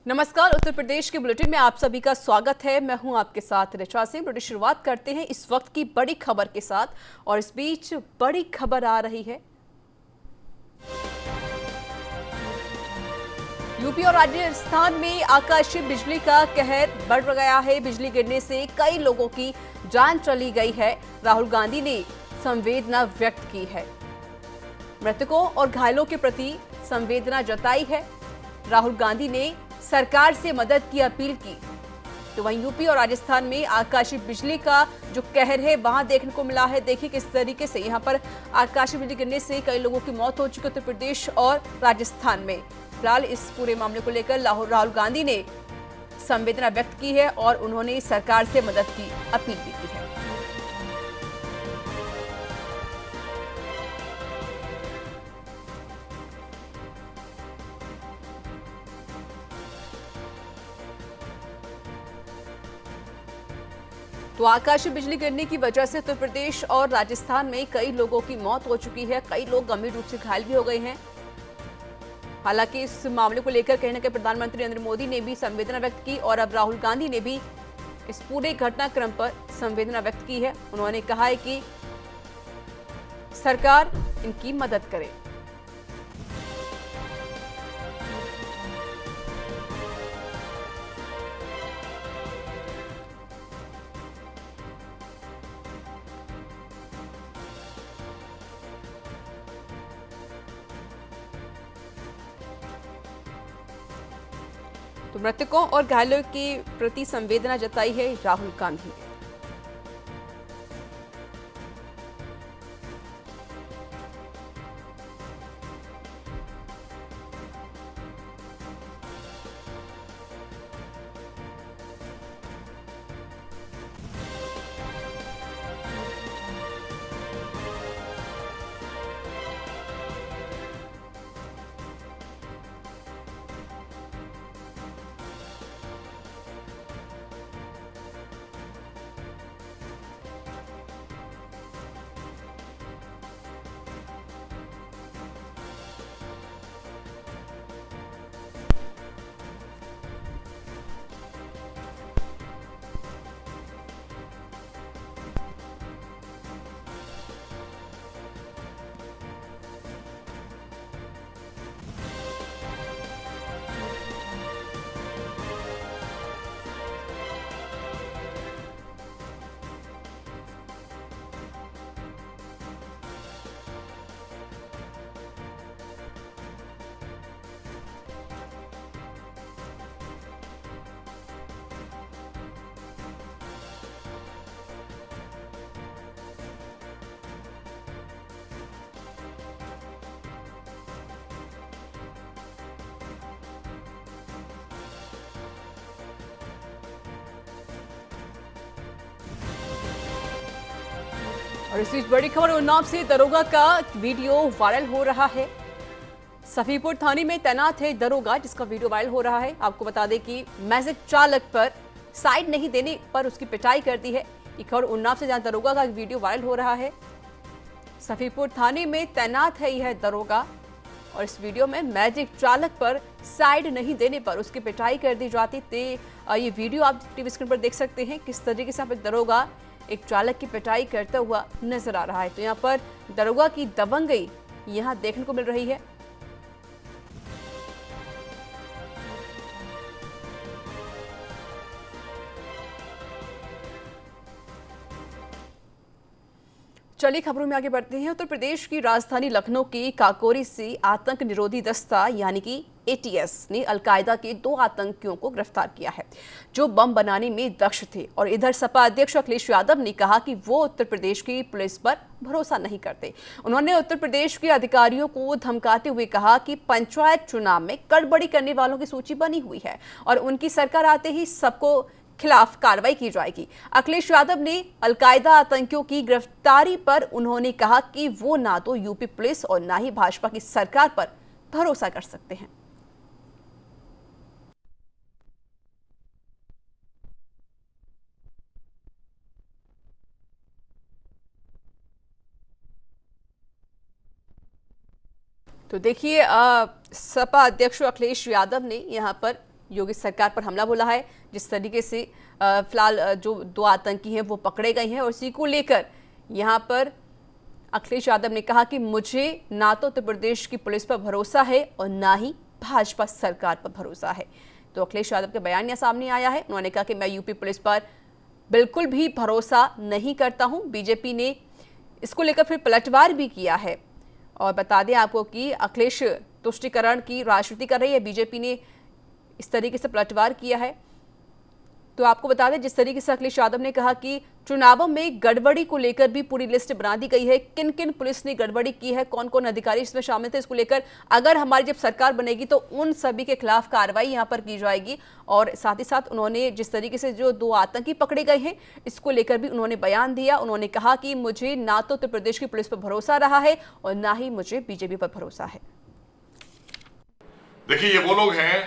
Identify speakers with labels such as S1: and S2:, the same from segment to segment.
S1: नमस्कार। उत्तर प्रदेश के बुलेटिन में आप सभी का स्वागत है। मैं हूं आपके साथ ऋचा सिंह। बुलेटिन शुरुआत करते हैं इस वक्त की बड़ी खबर के साथ और इस बीच बड़ी खबर आ रही है। यूपी और राजस्थान में आकाशीय बिजली का कहर बढ़ गया है। बिजली गिरने से कई लोगों की जान चली गई है। राहुल गांधी ने संवेदना व्यक्त की है। मृतकों और घायलों के प्रति संवेदना जताई है। राहुल गांधी ने सरकार से मदद की अपील की। तो वहीं यूपी और राजस्थान में आकाशीय बिजली का जो कहर है वहां देखने को मिला है। देखिए किस तरीके से यहां पर आकाशीय बिजली गिरने से कई लोगों की मौत हो चुकी है उत्तर प्रदेश और राजस्थान में। फिलहाल इस पूरे मामले को लेकर राहुल गांधी ने संवेदना व्यक्त की है और उन्होंने सरकार से मदद की अपील भी की है। तो आकाशीय बिजली गिरने की वजह से उत्तर प्रदेश और राजस्थान में कई लोगों की मौत हो चुकी है। कई लोग गंभीर रूप से घायल भी हो गए हैं। हालांकि इस मामले को लेकर कहीं ना कहीं प्रधानमंत्री नरेंद्र मोदी ने भी संवेदना व्यक्त की और अब राहुल गांधी ने भी इस पूरे घटनाक्रम पर संवेदना व्यक्त की है। उन्होंने कहा है कि सरकार इनकी मदद करे। तो मृतकों और घायलों के प्रति संवेदना जताई है राहुल गांधी ने। और इस बीच बड़ी खबर उन्नाव से दरोगा का वीडियो वायरल हो रहा है। सफीपुर थाने में तैनात है दरोगा जिसका वीडियो वायरल हो रहा है। आपको बता दें कि मैजिक चालक पर साइड नहीं देने पर उसकी पिटाई कर दी है। ये खबर उन्नाव से जहां दरोगा का वीडियो वायरल हो रहा है। सफीपुर थाने में तैनात है यह दरोगा और इस वीडियो में मैजिक चालक पर साइड नहीं देने पर उसकी पिटाई कर दी जाती थी। ये वीडियो आप टीवी स्क्रीन पर देख सकते हैं किस तरीके से दरोगा एक चालक की पिटाई करता हुआ नजर आ रहा है। तो यहाँ पर दरोगा की दबंगई यहाँ देखने को मिल रही है। चलिए खबरों में आगे बढ़ते हैं। उत्तर प्रदेश की राजधानी लखनऊ की काकोरी से आतंक निरोधी दस्ता यानी कि एटीएस ने अलकायदा के 2 आतंकियों को गिरफ्तार किया है जो बम बनाने में दक्ष थे। और इधर सपा अध्यक्ष अखिलेश यादव ने कहा कि वो उत्तर प्रदेश की पुलिस पर भरोसा नहीं करते। उन्होंने उत्तर प्रदेश के अधिकारियों को धमकाते हुए कहा कि पंचायत चुनाव में गड़बड़ी करने वालों की सूची बनी हुई है और उनकी सरकार आते ही सबको खिलाफ कार्रवाई की जाएगी। अखिलेश यादव ने अलकायदा आतंकियों की गिरफ्तारी पर उन्होंने कहा कि वो ना तो यूपी पुलिस और ना ही भाजपा की सरकार पर भरोसा कर सकते हैं। तो देखिए सपा अध्यक्ष अखिलेश यादव ने यहां पर योगी सरकार पर हमला बोला है। जिस तरीके से फिलहाल जो 2 आतंकी हैं वो पकड़े गए हैं और इसी को लेकर यहाँ पर अखिलेश यादव ने कहा कि मुझे ना तो उत्तर प्रदेश की पुलिस पर भरोसा है और ना ही भाजपा सरकार पर भरोसा है। तो अखिलेश यादव के बयान यह सामने आया है। उन्होंने कहा कि मैं यूपी पुलिस पर बिल्कुल भी भरोसा नहीं करता हूं। बीजेपी ने इसको लेकर फिर पलटवार भी किया है। और बता दें आपको कि अखिलेश तुष्टीकरण की राजनीति कर रही है, बीजेपी ने इस तरीके से पलटवार किया है। तो आपको बता दें, जिस तरीके से अखिलेश यादव ने कहा कि चुनावों में गड़बड़ी को लेकर भी पूरी लिस्ट बना दी गई है, किन किन पुलिस ने गड़बड़ी की है, कौन कौन अधिकारी इसमें शामिल थे, इसको लेकर अगर हमारी जब सरकार बनेगी तो उन सभी के खिलाफ कार्रवाई यहां पर की जाएगी। और साथ ही साथ उन्होंने जिस तरीके से जो 2 आतंकी पकड़े गए हैं इसको लेकर भी उन्होंने बयान दिया। उन्होंने कहा कि मुझे ना तो उत्तर प्रदेश की पुलिस पर भरोसा रहा है और ना ही मुझे बीजेपी पर भरोसा है।
S2: देखिए, ये वो लोग हैं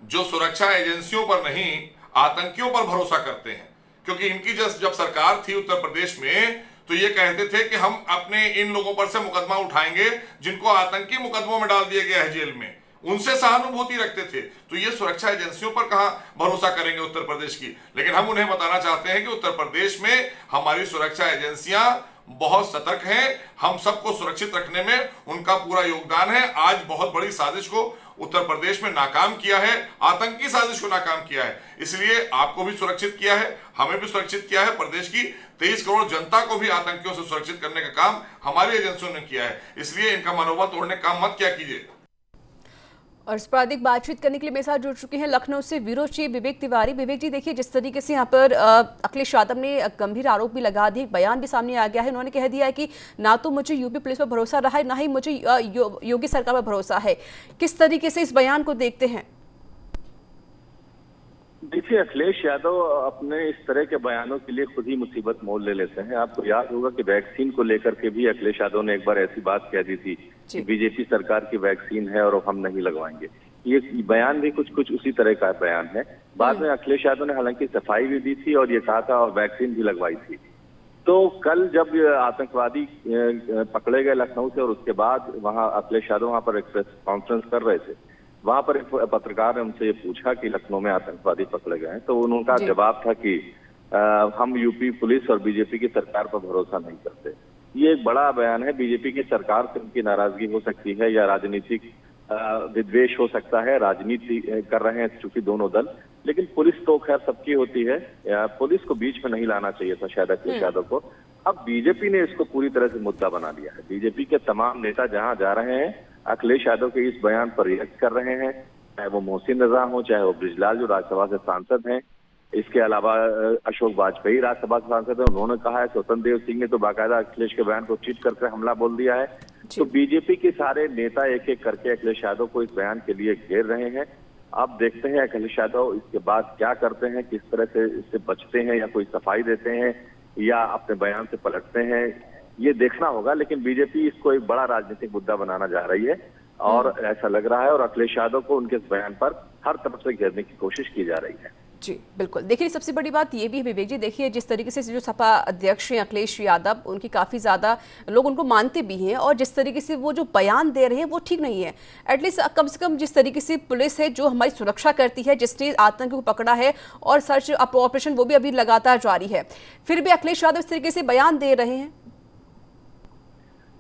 S2: जो सुरक्षा एजेंसियों पर नहीं आतंकियों पर भरोसा करते हैं, क्योंकि इनकी जब सरकार थी उत्तर प्रदेश में तो ये कहते थे कि हम अपने इन लोगों पर से मुकदमा उठाएंगे जिनको आतंकी मुकदमों में डाल दिया गया है जेल में, उनसे सहानुभूति रखते थे। तो ये सुरक्षा एजेंसियों पर कहां भरोसा करेंगे उत्तर प्रदेश की। लेकिन हम उन्हें बताना चाहते हैं कि उत्तर प्रदेश में हमारी सुरक्षा एजेंसियां बहुत सतर्क हैं, हम सबको सुरक्षित रखने में उनका पूरा योगदान है। आज बहुत बड़ी साजिश को उत्तर प्रदेश में नाकाम किया है, आतंकी साजिश को नाकाम किया है। इसलिए आपको भी सुरक्षित किया है, हमें भी सुरक्षित किया है, प्रदेश की 23 करोड़ जनता को भी आतंकियों से सुरक्षित करने का काम हमारी एजेंसियों ने किया है। इसलिए इनका मनोबल तोड़ने का काम मत क्या कीजिए।
S1: और इस पर अधिक बातचीत करने के लिए मेरे साथ जुड़ चुके हैं लखनऊ से ब्यूरो चीफ विवेक तिवारी। विवेक जी, देखिए जिस तरीके से यहाँ पर अखिलेश यादव ने गंभीर आरोप भी लगा दिए, बयान भी सामने आ गया है। उन्होंने कह दिया है कि ना तो मुझे यूपी पुलिस पर भरोसा रहा है, ना ही मुझे योगी सरकार पर भरोसा है। किस तरीके से इस बयान को देखते हैं?
S3: देखिए, अखिलेश यादव अपने इस तरह के बयानों के लिए खुद ही मुसीबत मोल ले लेते हैं। आपको याद होगा कि वैक्सीन को लेकर के भी अखिलेश यादव ने एक बार ऐसी बात कह दी थी कि बीजेपी सरकार की वैक्सीन है और हम नहीं लगवाएंगे। ये बयान भी कुछ उसी तरह का बयान है। बाद में अखिलेश यादव ने हालांकि सफाई भी दी थी और ये कहा था और वैक्सीन भी लगवाई थी। तो कल जब आतंकवादी पकड़े गए लखनऊ से और उसके बाद वहां अखिलेश यादव वहां पर एक प्रेस कॉन्फ्रेंस कर रहे थे, वहां पर एक पत्रकार ने उनसे ये पूछा कि लखनऊ में आतंकवादी पकड़े गए हैं, तो उनका जवाब था कि हम यूपी पुलिस और बीजेपी की सरकार पर भरोसा नहीं करते। ये एक बड़ा बयान है। बीजेपी की सरकार से उनकी नाराजगी हो सकती है या राजनीतिक विद्वेष हो सकता है, राजनीति कर रहे हैं चूंकि दोनों दल, लेकिन पुलिस तो खैर सबकी होती है। पुलिस को बीच में नहीं लाना चाहिए था शायद अखिलेश यादव को। अब बीजेपी ने इसको पूरी तरह से मुद्दा बना लिया है। बीजेपी के तमाम नेता जहां जा रहे हैं अखिलेश यादव के इस बयान पर रिएक्ट कर रहे हैं, चाहे वो मोहसिन रजा हो, चाहे वो बृजलाल जो राज्यसभा से सांसद हैं, इसके अलावा अशोक वाजपेयी राज्यसभा के सांसद हैं। उन्होंने कहा है, स्वतंत्र देव सिंह ने तो बाकायदा अखिलेश के बयान को ट्वीट करके हमला बोल दिया है। तो बीजेपी के सारे नेता एक एक करके अखिलेश यादव को इस बयान के लिए घेर रहे हैं। अब देखते हैं अखिलेश यादव इसके बाद क्या करते हैं, किस तरह से इससे बचते हैं या कोई सफाई देते हैं या अपने बयान से पलटते हैं, ये देखना होगा। लेकिन बीजेपी इसको एक बड़ा राजनीतिक मुद्दा बनाना जा रही है और ऐसा लग रहा है, और अखिलेश यादव को उनके इस बयान पर हर तरफ से घेरने की कोशिश की जा रही है।
S1: जी बिल्कुल। देखिए, सबसे बड़ी बात ये भी है विवेक जी, देखिए जिस तरीके से जो सपा अध्यक्ष हैं अखिलेश यादव, उनकी काफ़ी ज़्यादा लोग उनको मानते भी हैं, और जिस तरीके से वो जो बयान दे रहे हैं वो ठीक नहीं है। एटलीस्ट कम से कम जिस तरीके से पुलिस है जो हमारी सुरक्षा करती है, जिसने आतंकी को पकड़ा है और सर्च ऑपरेशन वो भी अभी लगातार जारी है, फिर भी अखिलेश यादव इस तरीके से बयान दे रहे हैं।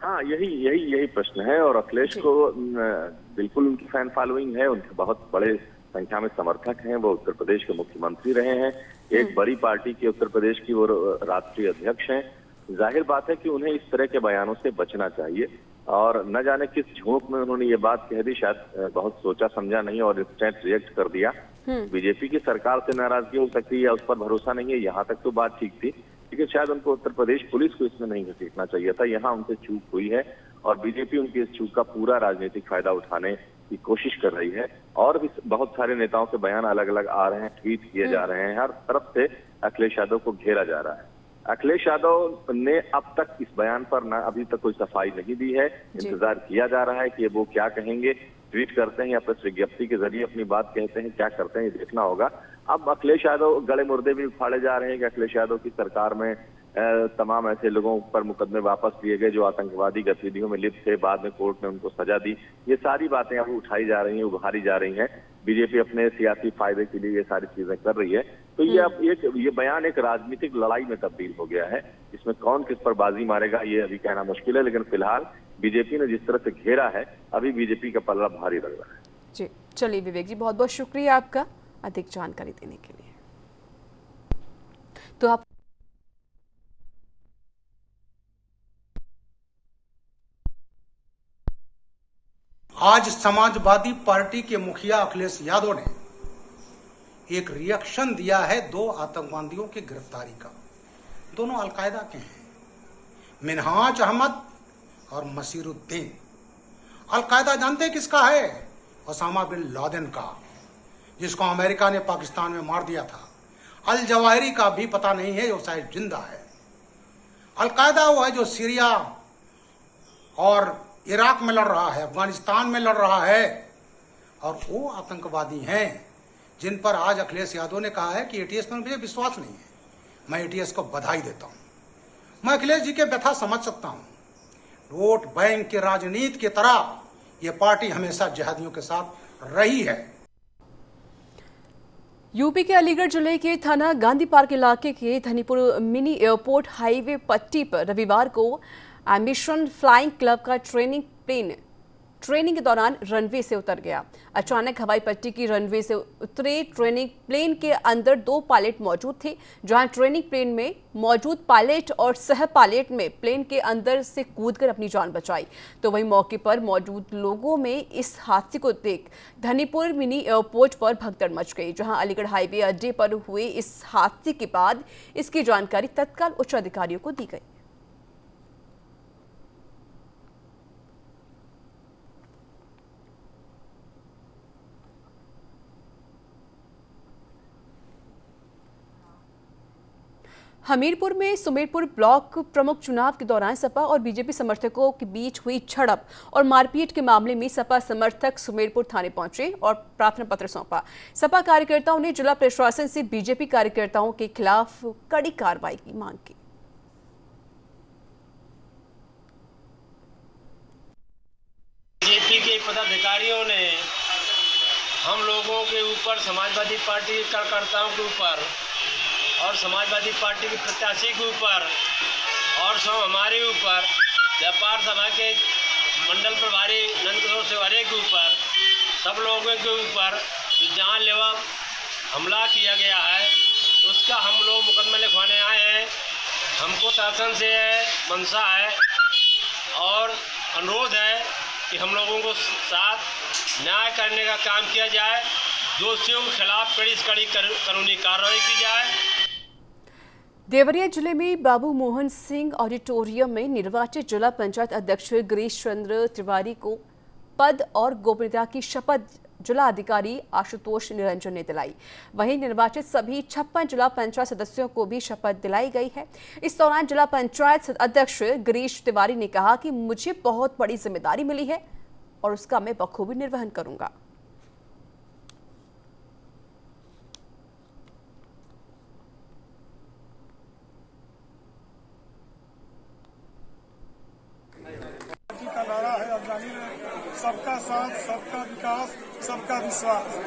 S3: हाँ, यही प्रश्न है। और अखिलेश को बिल्कुल उनकी फैन फॉलोइंग है, उनके बहुत बड़े संख्या में समर्थक हैं। वो उत्तर प्रदेश के मुख्यमंत्री रहे हैं, एक बड़ी पार्टी के उत्तर प्रदेश की वो राष्ट्रीय अध्यक्ष हैं। जाहिर बात है कि उन्हें इस तरह के बयानों से बचना चाहिए। और न जाने किस झोंक में उन्होंने ये बात कह दी, शायद बहुत सोचा समझा नहीं और इंस्टेंट रिएक्ट कर दिया। बीजेपी की सरकार से नाराजगी हो सकती है या उस पर भरोसा नहीं है, यहाँ तक तो बात ठीक थी, लेकिन शायद उनको उत्तर प्रदेश पुलिस को इसमें नहीं घसीटना चाहिए था। यहाँ उनसे चूक हुई है और बीजेपी उनकी इस चूक का पूरा राजनीतिक फायदा उठाने की कोशिश कर रही है। और भी बहुत सारे नेताओं के बयान अलग अलग आ रहे हैं, ट्वीट किए जा रहे हैं, हर तरफ से अखिलेश यादव को घेरा जा रहा है। अखिलेश यादव ने अब तक इस बयान पर ना अभी तक कोई सफाई नहीं दी है। इंतजार किया जा रहा है कि वो क्या कहेंगे, ट्वीट करते हैं या प्रेस विज्ञप्ति के जरिए अपनी बात कहते हैं, क्या करते हैं ये देखना होगा। अब अखिलेश यादव गले मुर्दे भी उखाड़े जा रहे हैं कि अखिलेश यादव की सरकार में तमाम ऐसे लोगों पर मुकदमे वापस लिए गए जो आतंकवादी गतिविधियों में लिप्त थे, बाद में कोर्ट ने उनको सजा दी। ये सारी बातें अब उठाई जा रही हैं, उभारी जा रही हैं। बीजेपी अपने सियासी फायदे के लिए ये सारी चीजें कर रही है। तो ये अब ये बयान एक राजनीतिक लड़ाई में तब्दील हो गया है। इसमें कौन किस पर बाजी मारेगा ये अभी कहना मुश्किल है, लेकिन फिलहाल बीजेपी ने जिस तरह से घेरा है, अभी बीजेपी का पल्ला भारी लग रहा है।
S1: जी चलिए विवेक जी, बहुत बहुत शुक्रिया आपका अधिक जानकारी देने के लिए। तो आप
S4: आज समाजवादी पार्टी के मुखिया अखिलेश यादव ने एक रिएक्शन दिया है 2 आतंकवादियों की गिरफ्तारी का। दोनों अलकायदा के हैं, मिनहाज अहमद और मसीरुद्दीन। अलकायदा जानते हैं किसका है? ओसामा बिन लादेन का, जिसको अमेरिका ने पाकिस्तान में मार दिया था। अल जवाहिरी का भी पता नहीं है, वो शायद जिंदा है। अलकायदा वो है जो सीरिया और इराक में लड़ रहा है, अफगानिस्तान में लड़ रहा है, और वो आतंकवादी हैं जिन पर आज अखिलेश यादव ने कहा है कि एटीएस पर मुझे विश्वास नहीं है। मैं एटीएस को बधाई देता हूं। मैं अखिलेश जी के व्यथा समझ सकता हूं। वोट बैंक की राजनीति की तरह ये पार्टी हमेशा जिहादियों के साथ रही है।
S1: यूपी के अलीगढ़ जिले के थाना गांधी पार्क इलाके के धनीपुर मिनी एयरपोर्ट हाईवे पट्टी पर रविवार को एम्बिशन फ्लाइंग क्लब का ट्रेनिंग के दौरान रनवे से उतर गया। अचानक हवाई पट्टी की रनवे से उतरे ट्रेनिंग प्लेन के अंदर 2 पायलट मौजूद थे। जहां ट्रेनिंग प्लेन में मौजूद पायलट और सह पायलट में प्लेन के अंदर से कूदकर अपनी जान बचाई, तो वहीं मौके पर मौजूद लोगों में इस हादसे को देख धनीपुर मिनी एयरपोर्ट पर भगदड़ मच गई। जहां अलीगढ़ हाईवे अड्डे पर हुए इस हादसे के बाद इसकी जानकारी तत्काल उच्च अधिकारियों को दी गई। हमीरपुर में सुमेरपुर ब्लॉक प्रमुख चुनाव के दौरान सपा और बीजेपी समर्थकों के बीच हुई झड़प और मारपीट के मामले में सपा समर्थक सुमेरपुर थाने पहुंचे और प्रार्थना पत्र सौंपा। सपा कार्यकर्ताओं ने जिला प्रशासन से बीजेपी कार्यकर्ताओं के खिलाफ कड़ी कार्रवाई की मांग की।
S5: बीजेपी के पदाधिकारियों ने हम लोगों के ऊपर, समाजवादी पार्टी के कार्यकर्ताओं के ऊपर और समाजवादी पार्टी के प्रत्याशी के ऊपर और सब हमारे ऊपर, व्यापार सभा के मंडल प्रभारी नंदकिशोर सेवारे के ऊपर, सब लोगों के ऊपर जानलेवा हमला किया गया है, उसका हम लोग मुकदमा लिखवाने आए हैं। हमको शासन से मंशा है और अनुरोध है कि हम लोगों को साथ न्याय करने का काम किया जाए, दोषियों के खिलाफ कड़ी से कड़ी कानूनी कार्रवाई की जाए।
S1: देवरिया जिले में बाबू मोहन सिंह ऑडिटोरियम में निर्वाचित जिला पंचायत अध्यक्ष गिरीश चंद्र तिवारी को पद और गोपनीयता की शपथ जिला अधिकारी आशुतोष निरंजन ने दिलाई। वहीं निर्वाचित सभी 56 जिला पंचायत सदस्यों को भी शपथ दिलाई गई है। इस दौरान जिला पंचायत अध्यक्ष गिरीश तिवारी ने कहा कि मुझे बहुत बड़ी जिम्मेदारी मिली है और उसका मैं बखूबी निर्वहन करूंगा।
S6: का नारा है, अब जानी सबका साथ, सबका विकास, सबका विश्वास।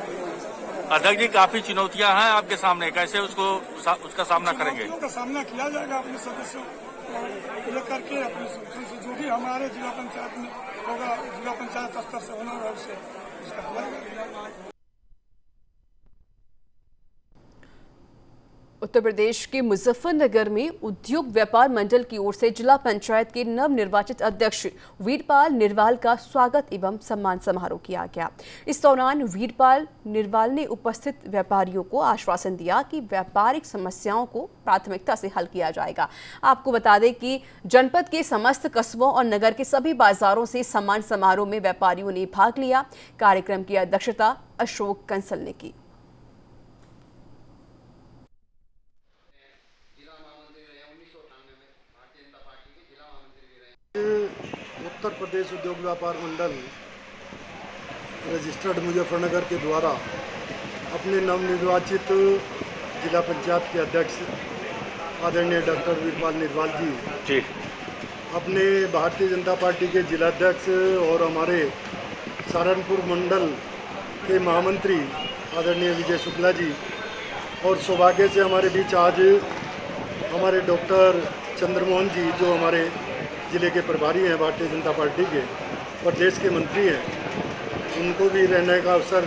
S7: अध्यक्ष जी, काफी चुनौतियां हैं आपके सामने, कैसे उसका सामना करेंगे?
S6: चुनौतियों का सामना किया जाएगा अपने सदस्यों को लेकर के, अपने जो भी हमारे जिला पंचायत में होगा, जिला पंचायत स्तर से होना होगा उससे उसका किया जाएगा।
S1: उत्तर प्रदेश के मुजफ्फरनगर में उद्योग व्यापार मंडल की ओर से जिला पंचायत के नवनिर्वाचित अध्यक्ष वीरपाल निरवाल का स्वागत एवं सम्मान समारोह किया गया। इस दौरान वीरपाल निरवाल ने उपस्थित व्यापारियों को आश्वासन दिया कि व्यापारिक समस्याओं को प्राथमिकता से हल किया जाएगा। आपको बता दें कि जनपद के समस्त कस्बों और नगर के सभी बाजारों से सम्मान समारोह में व्यापारियों ने भाग लिया। कार्यक्रम की अध्यक्षता अशोक कंसल ने की।
S8: उत्तर प्रदेश उद्योग व्यापार मंडल रजिस्टर्ड मुजफ्फरनगर के द्वारा अपने नवनिर्वाचित जिला पंचायत के अध्यक्ष आदरणीय डॉक्टर वीरपाल निरवाल जी अपने भारतीय जनता पार्टी के जिलाध्यक्ष और हमारे सहारनपुर मंडल के महामंत्री आदरणीय विजय शुक्ला जी, और सौभाग्य से हमारे बीच आज हमारे डॉक्टर चंद्रमोहन जी जो हमारे ज़िले के प्रभारी हैं भारतीय जनता पार्टी के और देश के मंत्री हैं, उनको भी रहने का अवसर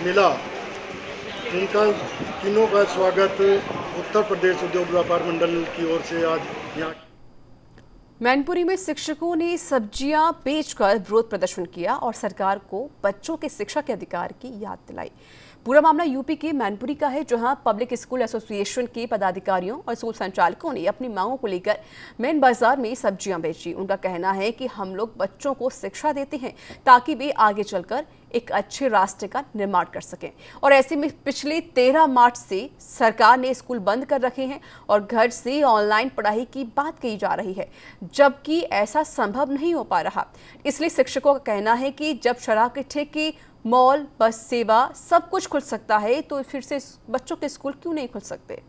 S8: मिला। उनका तीनों का स्वागत उत्तर प्रदेश उद्योग व्यापार मंडल की ओर से आज यहाँ।
S1: मैनपुरी में शिक्षकों ने सब्जियां बेचकर विरोध प्रदर्शन किया और सरकार को बच्चों के शिक्षा के अधिकार की याद दिलाई। पूरा मामला यूपी के मैनपुरी का है, जहां पब्लिक स्कूल एसोसिएशन के पदाधिकारियों और स्कूल संचालकों ने अपनी मांगों को लेकर मेन बाजार में सब्जियां बेची। उनका कहना है कि हम लोग बच्चों को शिक्षा देते हैं ताकि वे आगे चलकर एक अच्छे रास्ते का निर्माण कर सकें, और ऐसे में पिछले 13 मार्च से सरकार ने स्कूल बंद कर रखे हैं और घर से ऑनलाइन पढ़ाई की बात कही जा रही है, जबकि ऐसा संभव नहीं हो पा रहा। इसलिए शिक्षकों का कहना है कि जब शराब के ठेके, मॉल, बस सेवा सब कुछ खुल सकता है तो फिर से बच्चों के स्कूल क्यों नहीं खुल सकते।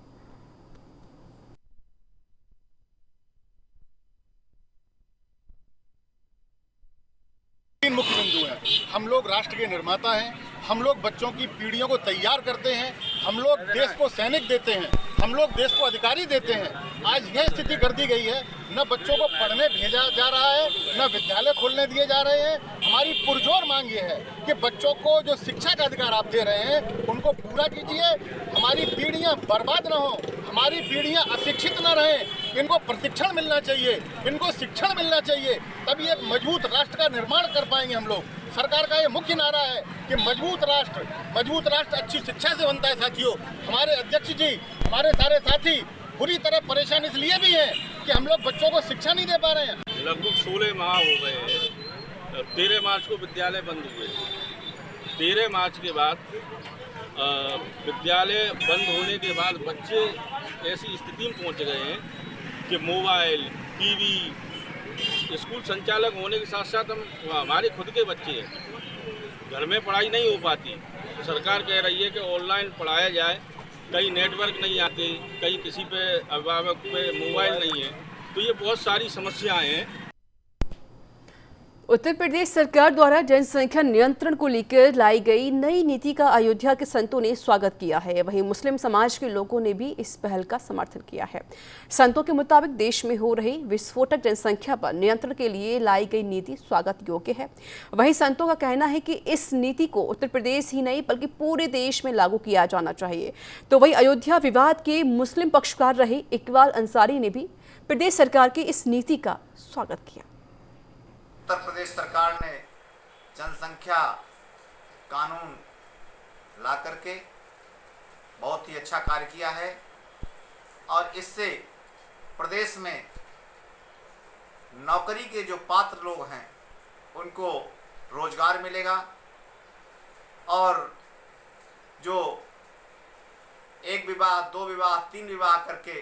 S9: तीन मुख्य बिंदु हैं। हम लोग राष्ट्र के निर्माता हैं, हम लोग बच्चों की पीढ़ियों को तैयार करते हैं, हम लोग देश को सैनिक देते हैं, हम लोग देश को अधिकारी देते हैं। आज यह स्थिति कर दी गई है, न बच्चों को पढ़ने भेजा जा रहा है, न विद्यालय खोलने दिए जा रहे हैं। हमारी पुरजोर मांग ये है कि बच्चों को जो शिक्षा का अधिकार आप दे रहे हैं उनको पूरा कीजिए। हमारी पीढ़ियां बर्बाद न हो, हमारी पीढ़ियां अशिक्षित न रहें। इनको प्रशिक्षण मिलना चाहिए, इनको शिक्षण मिलना चाहिए, तभी एक मजबूत राष्ट्र का निर्माण कर पाएंगे हम लोग। सरकार का ये मुख्य नारा है कि मजबूत राष्ट्र अच्छी शिक्षा से बनता है। साथियों, हमारे अध्यक्ष जी, हमारे सारे साथी बुरी तरह परेशान इसलिए भी हैं कि हम लोग बच्चों को शिक्षा नहीं दे पा रहे हैं।
S7: लगभग 16 माह हो गए हैं। 13 मार्च को विद्यालय बंद हुए। 13 मार्च के बाद विद्यालय बंद होने के बाद बच्चे ऐसी स्थिति में पहुंच गए हैं कि मोबाइल, टीवी, स्कूल संचालक होने के साथ साथ हमारे खुद के बच्चे हैं, घर में पढ़ाई नहीं हो पाती। तो सरकार कह रही है कि ऑनलाइन पढ़ाया जाए। कहीं नेटवर्क नहीं आते, कहीं किसी पे अभिभावक पे मोबाइल नहीं है, तो ये बहुत सारी समस्याएं हैं।
S1: उत्तर प्रदेश सरकार द्वारा जनसंख्या नियंत्रण को लेकर लाई गई नई नीति का अयोध्या के संतों ने स्वागत किया है। वहीं मुस्लिम समाज के लोगों ने भी इस पहल का समर्थन किया है। संतों के मुताबिक देश में हो रही विस्फोटक जनसंख्या पर नियंत्रण के लिए लाई गई नीति स्वागत योग्य है। वहीं संतों का कहना है कि इस नीति को उत्तर प्रदेश ही नहीं बल्कि पूरे देश में लागू किया जाना चाहिए। तो वहीं अयोध्या विवाद के मुस्लिम पक्षकार रहे इकबाल अंसारी ने भी प्रदेश सरकार की इस नीति का स्वागत किया।
S10: उत्तर प्रदेश सरकार ने जनसंख्या कानून ला करके बहुत ही अच्छा कार्य किया है और इससे प्रदेश में नौकरी के जो पात्र लोग हैं उनको रोजगार मिलेगा और जो एक विवाह, दो विवाह, तीन विवाह करके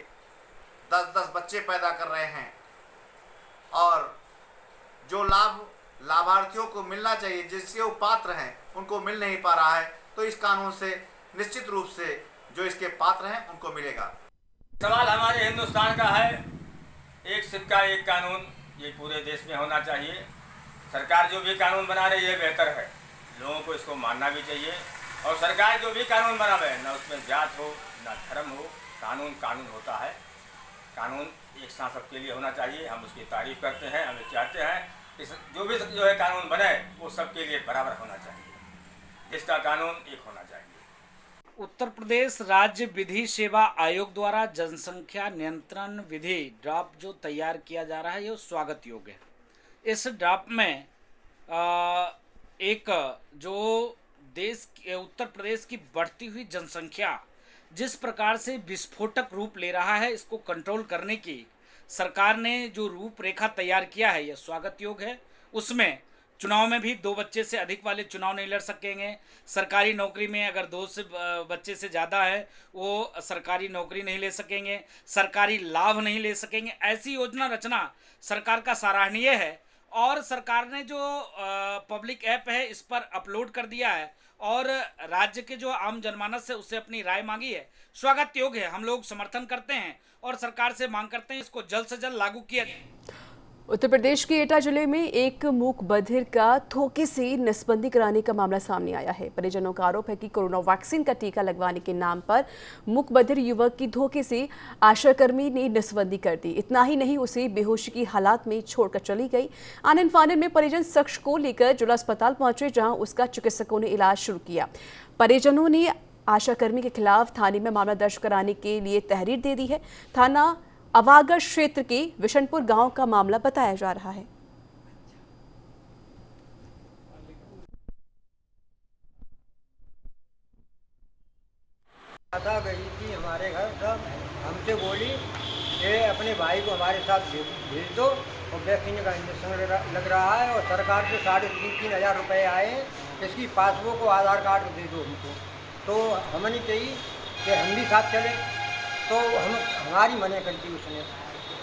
S10: 10-10 बच्चे पैदा कर रहे हैं और जो लाभ लाभार्थियों को मिलना चाहिए, जिसके वो पात्र हैं, उनको मिल नहीं पा रहा है, तो इस कानून से निश्चित रूप से जो इसके पात्र हैं उनको मिलेगा।
S5: सवाल हमारे हिंदुस्तान का है, एक सिक्का एक कानून, ये पूरे देश में होना चाहिए। सरकार जो भी कानून बना रही है बेहतर है, लोगों को इसको मानना भी चाहिए। और सरकार जो भी कानून बनावे, ना उसमें जात हो ना धर्म हो, कानून कानून होता है। कानून एक साथ सबके लिए होना चाहिए। हम उसकी तारीफ करते हैं, हम चाहते हैं कि जो भी कानून बने वो सबके लिए बराबर होना चाहिए। इसका कानून एक होना चाहिए।
S11: उत्तर प्रदेश राज्य विधि सेवा आयोग द्वारा जनसंख्या नियंत्रण विधि ड्राफ्ट जो तैयार किया जा रहा है ये स्वागत योग्य है। इस ड्राफ्ट में एक जो देश उत्तर प्रदेश की बढ़ती हुई जनसंख्या जिस प्रकार से विस्फोटक रूप ले रहा है, इसको कंट्रोल करने की सरकार ने जो रूपरेखा तैयार किया है यह स्वागत योग्य है। उसमें चुनाव में भी 2 बच्चे से अधिक वाले चुनाव नहीं लड़ सकेंगे। सरकारी नौकरी में अगर 2 बच्चे से ज़्यादा है वो सरकारी नौकरी नहीं ले सकेंगे, सरकारी लाभ नहीं ले सकेंगे। ऐसी योजना रचना सरकार का सराहनीय है और सरकार ने जो पब्लिक ऐप है इस पर अपलोड कर दिया है और राज्य के जो आम जनमानस है उससे अपनी राय मांगी है। स्वागत योग्य है, हम लोग समर्थन करते हैं और सरकार से मांग करते हैं इसको जल्द से जल्द लागू किया जाए।
S1: उत्तर प्रदेश के एटा जिले में एक मूक बधिर का धोखे से नसबंदी कराने का मामला सामने आया है। परिजनों का आरोप है कि कोरोना वैक्सीन का टीका लगवाने के नाम पर मूक बधिर युवक की धोखे से आशाकर्मी ने नसबंदी कर दी। इतना ही नहीं, उसे बेहोशी की हालात में छोड़कर चली गई। आनन फानन में परिजन शख्स को लेकर जिला अस्पताल पहुंचे, जहां उसका चिकित्सकों ने इलाज शुरू किया। परिजनों ने आशाकर्मी के खिलाफ थाने में मामला दर्ज कराने के लिए तहरीर दे दी है। थाना अवागढ़ क्षेत्र के विशनपुर गांव का मामला बताया जा रहा है।
S12: गई थी हमारे घर, सब हमसे बोली कि अपने भाई को हमारे साथ भेज दो और वैक्सीन का इंजेक्शन लग रहा है और सरकार से 3,500 हज़ार रुपये आए, इसकी पासबुक और आधार कार्ड दे दो हमको। तो हमने चाहिए कि हम भी साथ चले, तो हमारी मना कर दी उसने।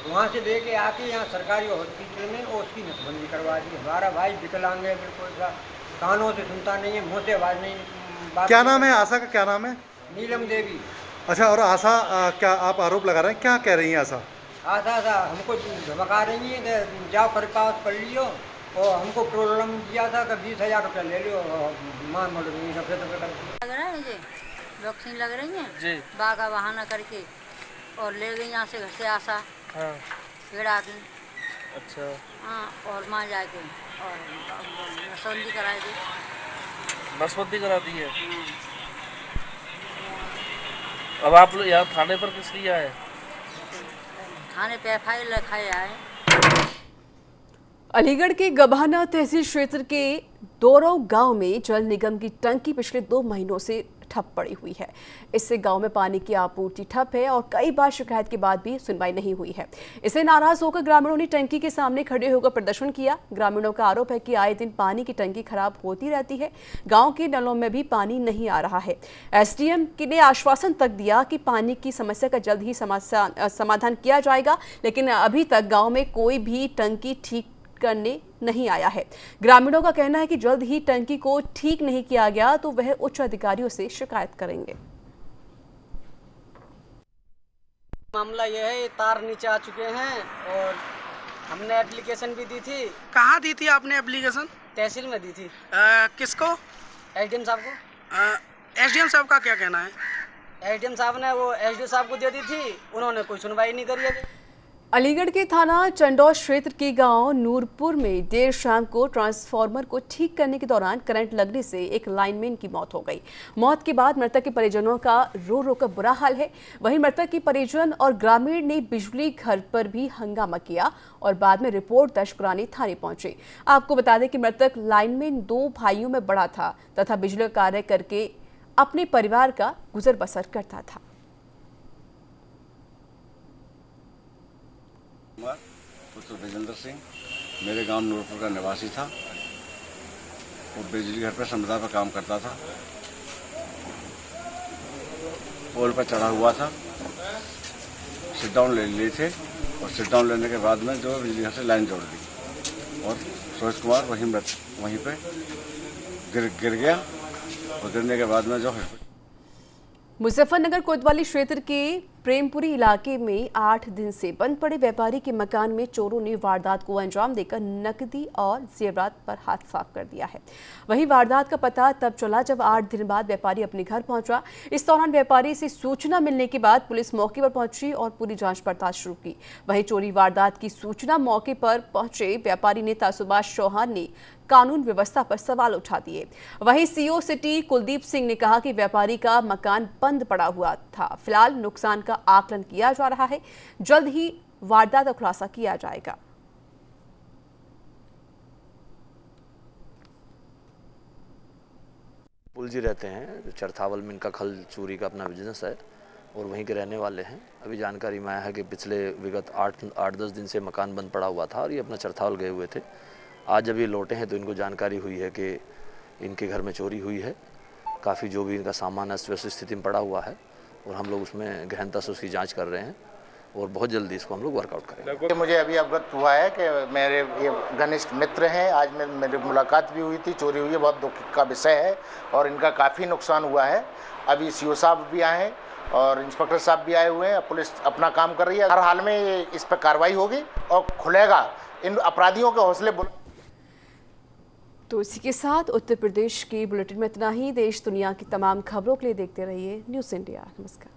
S12: वहाँ से लेके आके यहाँ सरकारी हॉस्पिटल में और उसकी नसबंदी करवा दी। हमारा भाई विकलांग है, बिल्कुल सा कानों से सुनता नहीं है, मुँह से आवाज़ नहीं।
S8: क्या नाम है आशा का? क्या नाम है?
S12: नीलम देवी।
S8: अच्छा, और आशा क्या आप आरोप लगा रहे हैं, क्या कह रही हैं आशा?
S12: आशा हमको धमका रही है कि जाओ फरकावत कर लियो, और हमको प्रॉब्लम दिया था कि 20,000 रुपये ले लियो, मान मोड़ रही है।
S13: वैक्सीन लग रही है जी, बागा बहाना करके और ले गई यहाँ से, घर से आशा पेड़ा की। अच्छा। हाँ, और माँ जाके और नसबंदी कराई दी।
S14: नसबंदी करा दी है। अब आप लोग यहाँ थाने पर किस लिए आए?
S13: थाने पे FIR लिखाए आए।
S1: अलीगढ़ के गभाना तहसील क्षेत्र के दोरव गांव में जल निगम की टंकी पिछले 2 महीनों से ठप पड़ी हुई है। इससे गांव में पानी की आपूर्ति ठप है और कई बार शिकायत के बाद भी सुनवाई नहीं हुई है। इससे नाराज होकर ग्रामीणों ने टंकी के सामने खड़े होकर प्रदर्शन किया। ग्रामीणों का आरोप है कि आए दिन पानी की टंकी खराब होती रहती है। गांव के नलों में भी पानी नहीं आ रहा है। SDM ने आश्वासन तक दिया कि पानी की समस्या का जल्द ही समाधान किया जाएगा, लेकिन अभी तक गाँव में कोई भी टंकी ठीक करने नहीं आया है। ग्रामीणों का कहना है कि जल्द ही टंकी को ठीक नहीं किया गया तो वह उच्च अधिकारियों से शिकायत करेंगे।
S15: मामला यह है, ये तार नीचे आ चुके हैं और हमने एप्लीकेशन भी दी थी।
S16: कहाँ दी थी आपने एप्लीकेशन?
S15: तहसील में दी थी।
S16: किसको?
S15: SDM साहब को।
S16: SDM साहब का क्या कहना है?
S15: SDM साहब ने वो SDO साहब को दे दी थी, उन्होंने कोई सुनवाई नहीं करी है।
S1: अलीगढ़ के थाना चंडौर क्षेत्र के गांव नूरपुर में देर शाम को ट्रांसफार्मर को ठीक करने के दौरान करंट लगने से एक लाइनमैन की मौत हो गई। मौत के बाद मृतक के परिजनों का रो रो कर बुरा हाल है। वहीं मृतक के परिजन और ग्रामीण ने बिजली घर पर भी हंगामा किया और बाद में रिपोर्ट दर्ज कराने थाने पहुंचे। आपको बता दें कि मृतक लाइनमैन 2 भाइयों में बड़ा था तथा बिजली कार्य करके अपने परिवार का गुजर बसर करता था।
S17: विजेंद्र सिंह मेरे गांव नूरपुर का निवासी था। वो बिजली घर पर संविदा पर काम करता था। पोल पर चढ़ा हुआ था, सिट डाउन ले लिए थे और सिट डाउन लेने के बाद में जो बिजली घर से लाइन जोड़ दी और सूरज कुमार वहीं पे गिर गया और गिरने के बाद में जो
S1: मुजफ्फरनगर कोतवाली क्षेत्र के प्रेमपुरी इलाके में 8 दिन से बंद पड़े व्यापारी के मकान में चोरों ने वारदात को अंजाम देकर नकदी और जेवरात पर हाथ साफ कर दिया है। वहीं वारदात का पता तब चला जब 8 दिन बाद व्यापारी अपने घर पहुंचा। इस दौरान व्यापारी से सूचना मिलने के बाद पुलिस मौके पर पहुंची और पूरी जांच पड़ताल शुरू की। वहीं चोरी वारदात की सूचना मौके पर पहुंचे व्यापारी नेता सुभाष चौहान ने कानून व्यवस्था पर सवाल उठा दिए। वहीं CO सिटी कुलदीप सिंह ने कहा कि व्यापारी का मकान बंद पड़ा हुआ था। फिलहाल नुकसान का आकलन किया जा रहा है, जल्द ही वारदात का खुलासा किया जाएगा।
S18: पुल जी रहते हैं चरथावल में, इनका खल चोरी का अपना बिजनेस है और वहीं के रहने वाले हैं। अभी जानकारी में आया है कि पिछले विगत 8-10 दिन से मकान बंद पड़ा हुआ था और ये अपना चरथावल गए हुए थे। आज जब ये लौटे हैं तो इनको जानकारी हुई है कि इनके घर में चोरी हुई है। काफ़ी जो भी इनका सामान अस्त व्यस्त स्थिति में पड़ा हुआ है और हम लोग उसमें गहनता से उसकी जांच कर रहे हैं और बहुत जल्दी इसको हम लोग वर्कआउट करेंगे।
S19: मुझे अभी अवगत हुआ है कि मेरे ये घनिष्ठ मित्र हैं, आज मेरी मुलाकात भी हुई थी। चोरी हुई है, बहुत दुख का विषय है और इनका काफ़ी नुकसान हुआ है। अभी CO साहब भी आए हैं और इंस्पेक्टर साहब भी आए हुए हैं। पुलिस अपना काम कर रही है। हर हाल में इस पर कार्रवाई होगी और खुलेगा इन अपराधियों के हौसले
S1: तो इसी के साथ उत्तर प्रदेश के बुलेटिन में इतना ही। देश दुनिया की तमाम खबरों के लिए देखते रहिए न्यूज़ इंडिया। नमस्कार।